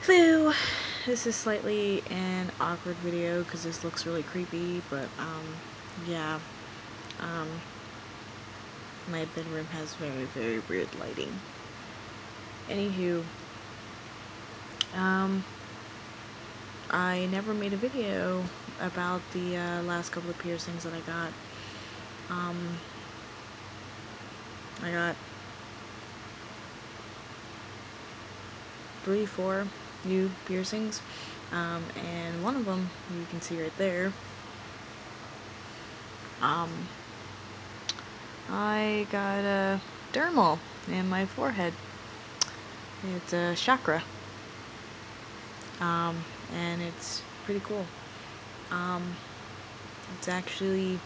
Hello, this is slightly an awkward video because this looks really creepy, but yeah, um, my bedroom has very, very weird lighting. Anywho, um, I never made a video about the last couple of piercings that I got. I got 3, 4 new piercings, and one of them you can see right there. I got a dermal in my forehead. It's a chakra, and it's pretty cool. It's actually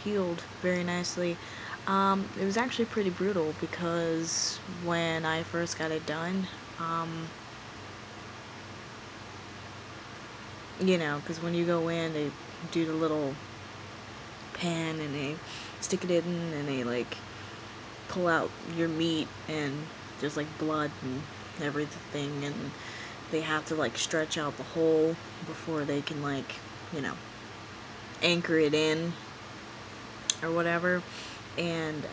healed very nicely. It was actually pretty brutal because when I first got it done, because when you go in, they do the little pan and they stick it in and they like pull out your meat and there's like blood and everything, and they have to like stretch out the hole before they can like, anchor it in or whatever. And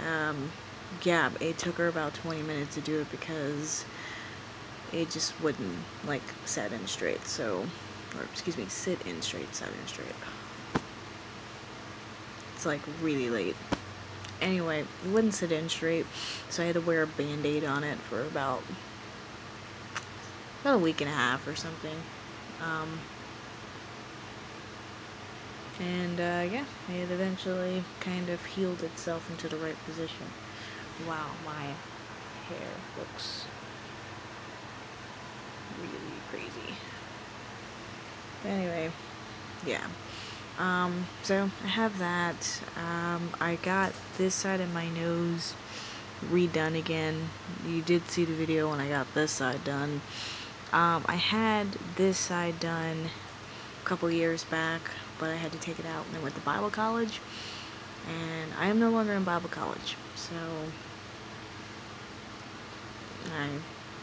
yeah, it took her about 20 minutes to do it because it just wouldn't like set in straight. So, or excuse me, sit in straight, set in straight. It's like really late. Anyway, it wouldn't sit in straight, so I had to wear a band-aid on it for about a week and a half or something. And yeah, it eventually kind of healed itself into the right position. Wow, my hair looks really crazy. Anyway, yeah. So I have that. I got this side of my nose redone again. You did see the video when I got this side done. I had this side done a couple years back, but I had to take it out and I went to Bible college, and I am no longer in Bible college, so I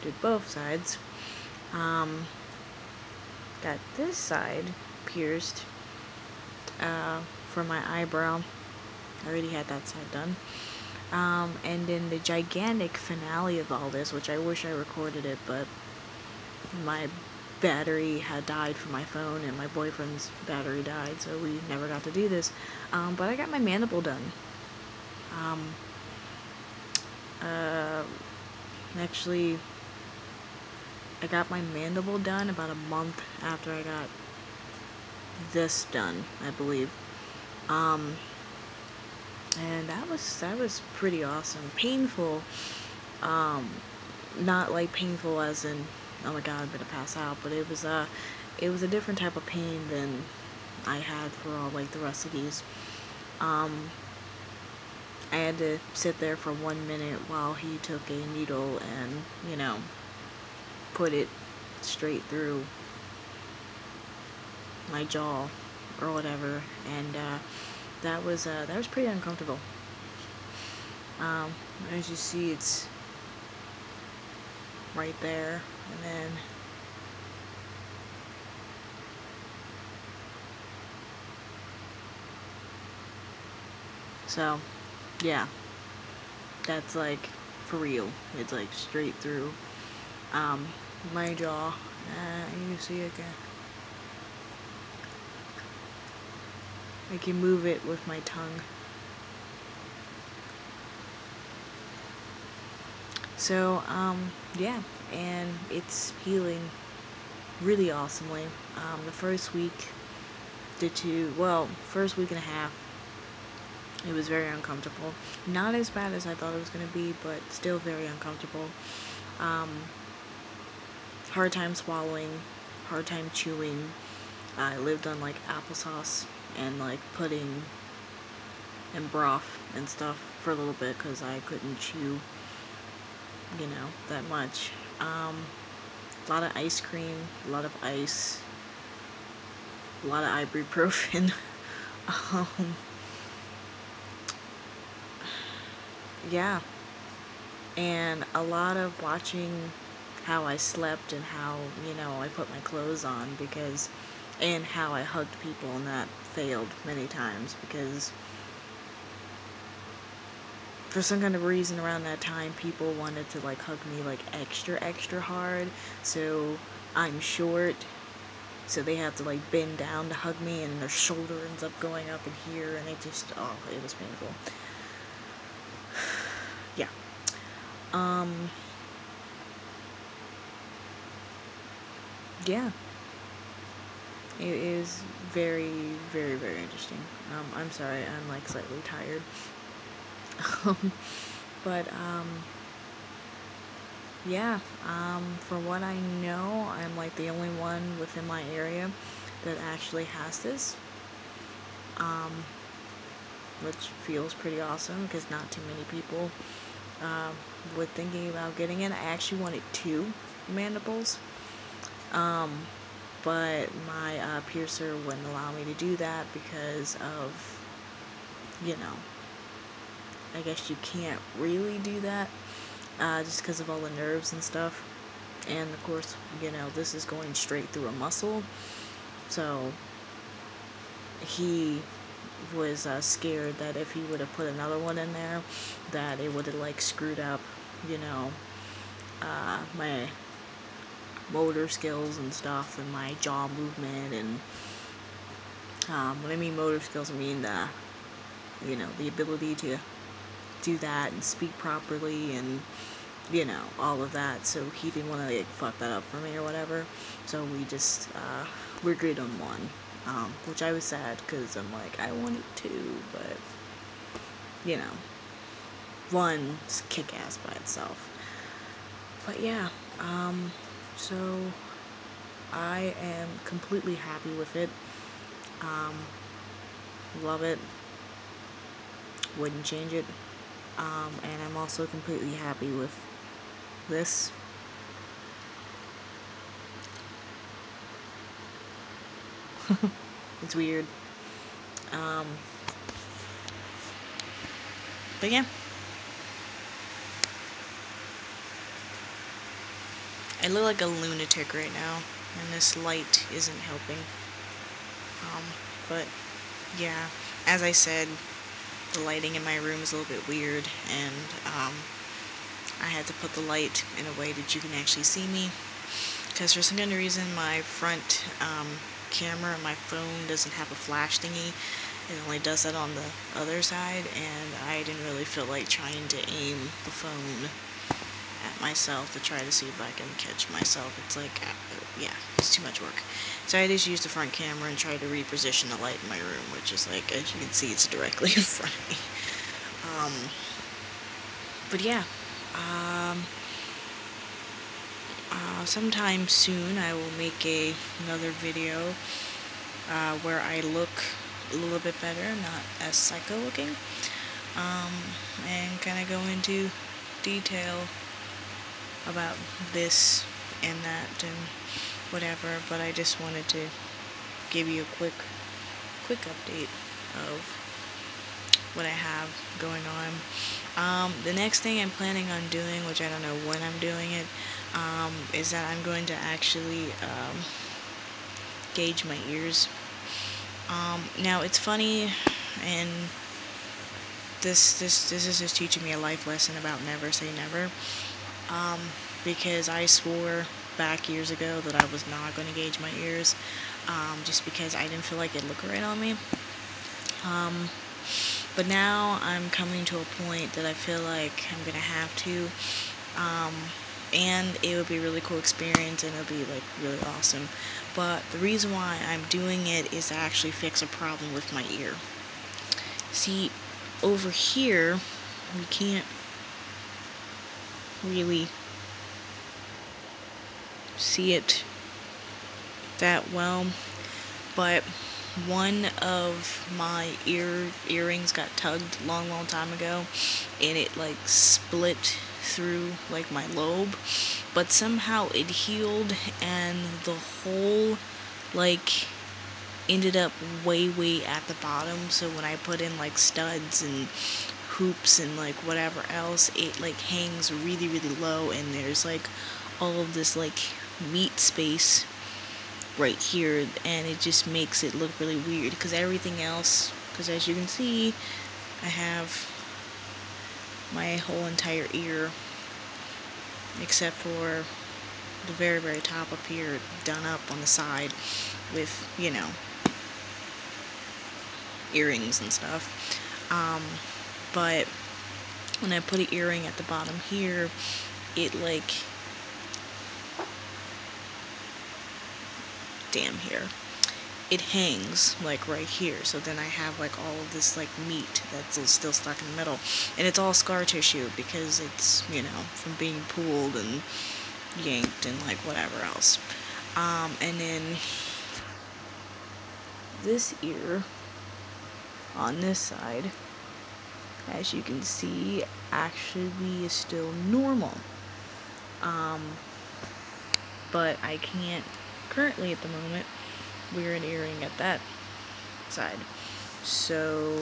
did both sides. Got this side pierced for my eyebrow. I already had that side done. And then the gigantic finale of all this, which I wish I recorded it, but my battery had died for my phone and my boyfriend's battery died, so we never got to do this. But I got my mandible done. Actually, I got my mandible done about a month after I got this done, I believe. And that was pretty awesome. Painful, not like painful as in, oh my god, I'm gonna pass out, but it was a different type of pain than I had for all like the rest of these. I had to sit there for 1 minute while he took a needle and, put it straight through my jaw or whatever, and that was pretty uncomfortable. As you see, it's right there, and then so yeah, that's like for real. It's like straight through my jaw. You see, I can move it with my tongue. So yeah, and it's healing really awesomely. The first week, first week and a half, it was very uncomfortable. Not as bad as I thought it was going to be, but still very uncomfortable. Hard time swallowing, hard time chewing. I lived on like applesauce and like pudding and broth and stuff for a little bit because I couldn't chew, that much. A lot of ice cream, a lot of ice, a lot of ibuprofen. Yeah, and a lot of watching how I slept and how, you know, I put my clothes on, because, and how I hugged people, and that failed many times because for some kind of reason around that time people wanted to like hug me like extra hard. So I'm short, so they have to like bend down to hug me, and their shoulder ends up going up in here, and it just, oh, it was painful. Yeah. Yeah. It is very, very interesting. I'm sorry, I'm like slightly tired. But yeah, from what I know, I'm like the only one within my area that actually has this, which feels pretty awesome because not too many people were thinking about getting it. I actually wanted 2 mandibles, but my piercer wouldn't allow me to do that because of, you know, I guess you can't really do that just because of all the nerves and stuff. And of course, you know, this is going straight through a muscle, so he was scared that if he would have put another one in there, that it would have like screwed up, you know, my motor skills and stuff, and my jaw movement, and when I mean motor skills, I mean you know, the ability to do that and speak properly, and you know, all of that. So he didn't want to like fuck that up for me or whatever. So we just we're good on one, which I was sad because I'm like, I wanted 2, but you know, one's kick-ass by itself. But yeah, so I am completely happy with it. Love it. Wouldn't change it. And I'm also completely happy with this. It's weird. But yeah. I look like a lunatic right now, and this light isn't helping. But yeah, as I said, the lighting in my room is a little bit weird, and I had to put the light in a way that you can actually see me, because for some kind of reason my front camera on my phone doesn't have a flash thingy. It only does that on the other side, and I didn't really feel like trying to aim the phone at myself to try to see if I can catch myself. It's like, yeah, it's too much work. So I just used the front camera and tried to reposition the light in my room, which is like, as you can see, it's directly in front of me. But yeah, sometime soon I will make another video where I look a little bit better, not as psycho looking, and kind of go into detail about this and that and whatever. But I just wanted to give you a quick update of what I have going on. The next thing I'm planning on doing, which I don't know when I'm doing it, is that I'm going to actually gauge my ears. Now it's funny, and this is just teaching me a life lesson about never say never. Because I swore back years ago that I was not going to gauge my ears, just because I didn't feel like it looked right on me. But now I'm coming to a point that I feel like I'm gonna have to, and it would be a really cool experience, and it'll be like really awesome. But the reason why I'm doing it is to actually fix a problem with my ear. See, over here, you can't really see it that well, but one of my earrings got tugged long time ago, and it like split through like my lobe, but somehow it healed, and the hole like ended up way at the bottom. So when I put in like studs and hoops and like whatever else, it like hangs really really low, and there's like all of this like meat space right here, and it just makes it look really weird because everything else, because as you can see, I have my whole entire ear except for the very very top up here done up on the side with, you know, earrings and stuff. But when I put an earring at the bottom here, it like, damn here, it hangs like right here, so then I have like all of this like meat that's still stuck in the middle, and it's all scar tissue because it's, you know, from being pulled and yanked and like whatever else. And then this ear on this side, as you can see, actually is still normal. But I can't currently at the moment wear an earring at that side. So,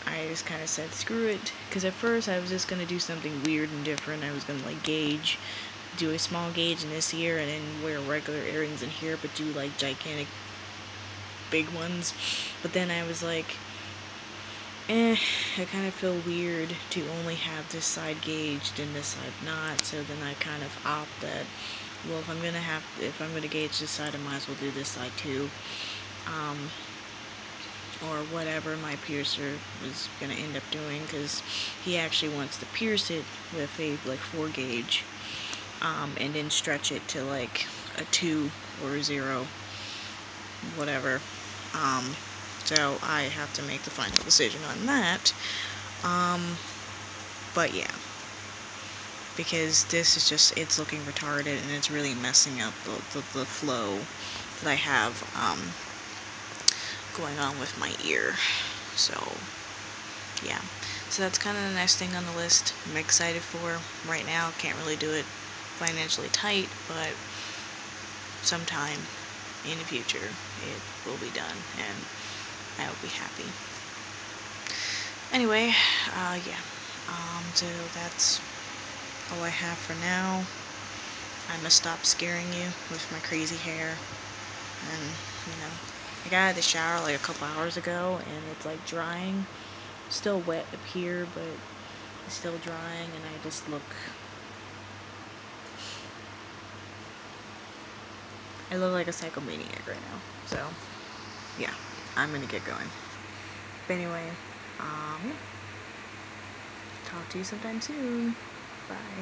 I just kind of said screw it, because at first I was just going to do something weird and different. I was going to like do a small gauge in this ear and then wear regular earrings in here, but do like gigantic big ones. But then I was like, I kind of feel weird to only have this side gauged and this side not, so then I kind of opt that, well, if I'm gonna gauge this side, I might as well do this side too. Or whatever my piercer was gonna end up doing, because he actually wants to pierce it with a like 4 gauge, and then stretch it to like a 2 or a 0, whatever. So I have to make the final decision on that. But yeah, because this is just, it's looking retarded and it's really messing up the flow that I have going on with my ear. So yeah, so that's kind of the next thing on the list I'm excited for. Right now can't really do it financially tight, but sometime in the future it will be done and I'll be happy. Anyway, yeah, so that's all I have for now. I'm gonna stop scaring you with my crazy hair, and, you know, I got out of the shower like a couple hours ago and it's like drying, still wet up here, but it's still drying, and I just look, I look like a psychomaniac right now. So yeah, I'm gonna get going. But anyway, yeah. Talk to you sometime soon. Bye.